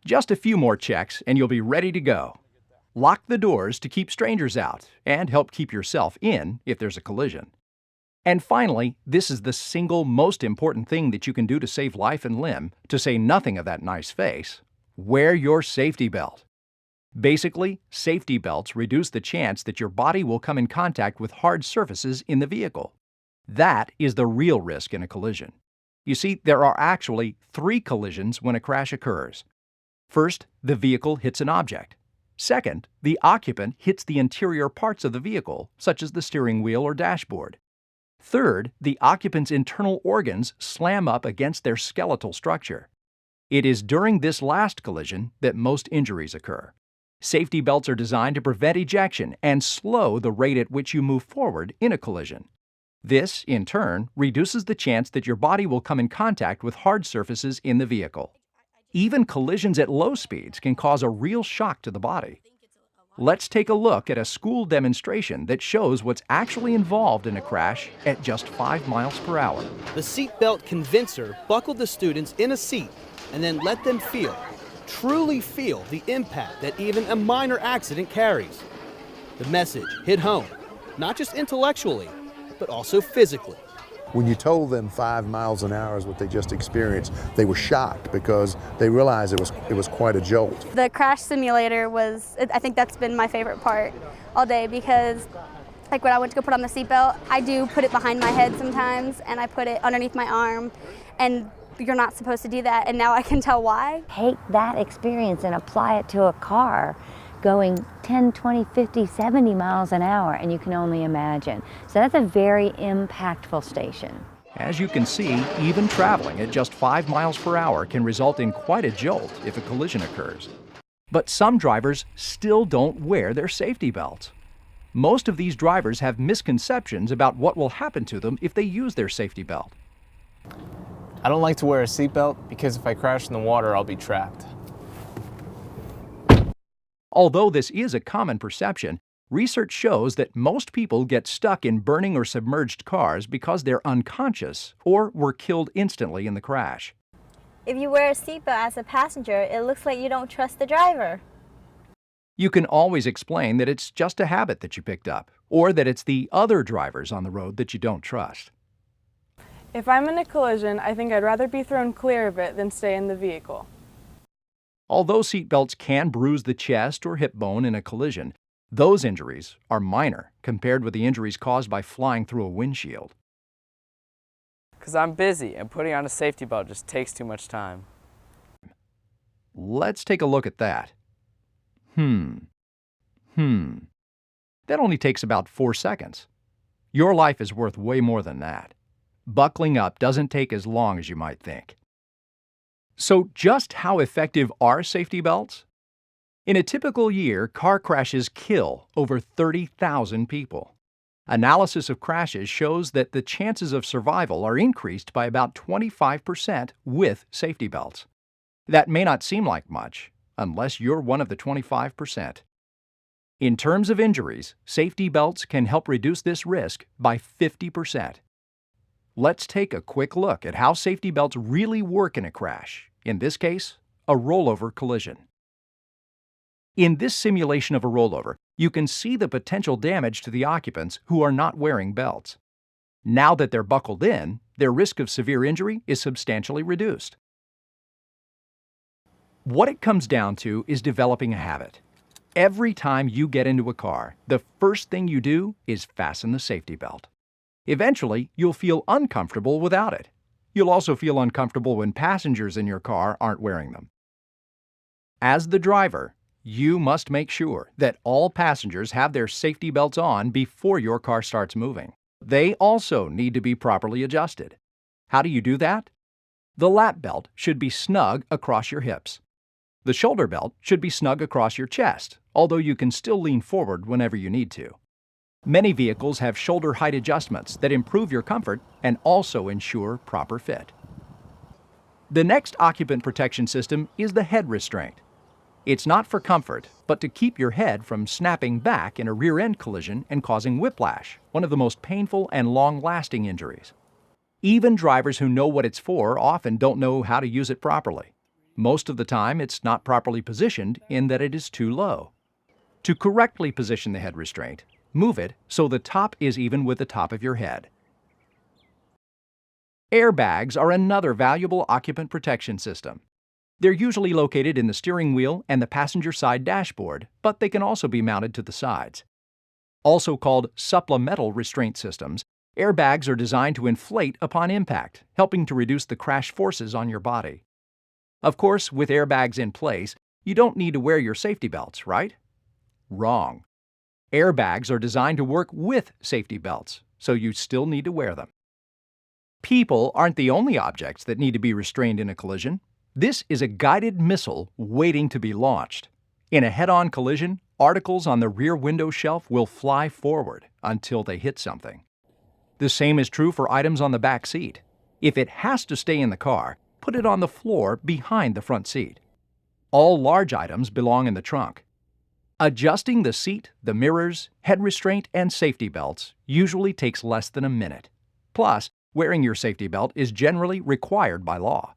Just a few more checks and you'll be ready to go. Lock the doors to keep strangers out and help keep yourself in if there's a collision. And finally, this is the single most important thing that you can do to save life and limb, to say nothing of that nice face. Wear your safety belt. Basically, safety belts reduce the chance that your body will come in contact with hard surfaces in the vehicle. That is the real risk in a collision. You see, there are actually 3 collisions when a crash occurs. First, the vehicle hits an object. Second, the occupant hits the interior parts of the vehicle, such as the steering wheel or dashboard. Third, the occupant's internal organs slam up against their skeletal structure. It is during this last collision that most injuries occur. Safety belts are designed to prevent ejection and slow the rate at which you move forward in a collision. This, in turn, reduces the chance that your body will come in contact with hard surfaces in the vehicle. Even collisions at low speeds can cause a real shock to the body. Let's take a look at a school demonstration that shows what's actually involved in a crash at just 5 miles per hour. The seatbelt convincer buckled the students in a seat and then let them truly feel the impact that even a minor accident carries. The message hit home, not just intellectually, but also physically. When you told them 5 miles an hour is what they just experienced, they were shocked because they realized it was quite a jolt. The crash simulator I think that's been my favorite part all day, because like when I went to go put on the seatbelt, I do put it behind my head sometimes and I put it underneath my arm, and you're not supposed to do that, and now I can tell why. Take that experience and apply it to a car going 10, 20, 50, 70 miles an hour, and you can only imagine. So that's a very impactful station. As you can see, even traveling at just 5 miles per hour can result in quite a jolt if a collision occurs. But some drivers still don't wear their safety belts. Most of these drivers have misconceptions about what will happen to them if they use their safety belt. I don't like to wear a seatbelt because if I crash in the water, I'll be trapped. Although this is a common perception, research shows that most people get stuck in burning or submerged cars because they're unconscious or were killed instantly in the crash. If you wear a seatbelt as a passenger, it looks like you don't trust the driver. You can always explain that it's just a habit that you picked up, or that it's the other drivers on the road that you don't trust. If I'm in a collision, I think I'd rather be thrown clear of it than stay in the vehicle. Although seatbelts can bruise the chest or hip bone in a collision, those injuries are minor compared with the injuries caused by flying through a windshield. Because I'm busy and putting on a safety belt just takes too much time. Let's take a look at that. That only takes about 4 seconds. Your life is worth way more than that. Buckling up doesn't take as long as you might think. So just how effective are safety belts? In a typical year, car crashes kill over 30,000 people. Analysis of crashes shows that the chances of survival are increased by about 25% with safety belts. That may not seem like much, unless you're one of the 25%. In terms of injuries, safety belts can help reduce this risk by 50%. Let's take a quick look at how safety belts really work in a crash, in this case, a rollover collision. In this simulation of a rollover, you can see the potential damage to the occupants who are not wearing belts. Now that they're buckled in, their risk of severe injury is substantially reduced. What it comes down to is developing a habit. Every time you get into a car, the first thing you do is fasten the safety belt. Eventually, you'll feel uncomfortable without it. You'll also feel uncomfortable when passengers in your car aren't wearing them. As the driver, you must make sure that all passengers have their safety belts on before your car starts moving. They also need to be properly adjusted. How do you do that? The lap belt should be snug across your hips. The shoulder belt should be snug across your chest, although you can still lean forward whenever you need to. Many vehicles have shoulder height adjustments that improve your comfort and also ensure proper fit. The next occupant protection system is the head restraint. It's not for comfort, but to keep your head from snapping back in a rear-end collision and causing whiplash, one of the most painful and long-lasting injuries. Even drivers who know what it's for often don't know how to use it properly. Most of the time, it's not properly positioned in that it is too low. To correctly position the head restraint, move it so the top is even with the top of your head. Airbags are another valuable occupant protection system. They're usually located in the steering wheel and the passenger side dashboard, but they can also be mounted to the sides. Also called supplemental restraint systems, airbags are designed to inflate upon impact, helping to reduce the crash forces on your body. Of course, with airbags in place, you don't need to wear your safety belts, right? Wrong. Airbags are designed to work with safety belts, so you still need to wear them. People aren't the only objects that need to be restrained in a collision. This is a guided missile waiting to be launched. In a head-on collision, articles on the rear window shelf will fly forward until they hit something. The same is true for items on the back seat. If it has to stay in the car, put it on the floor behind the front seat. All large items belong in the trunk. Adjusting the seat, the mirrors, head restraint, and safety belts usually takes less than a minute. Plus, wearing your safety belt is generally required by law.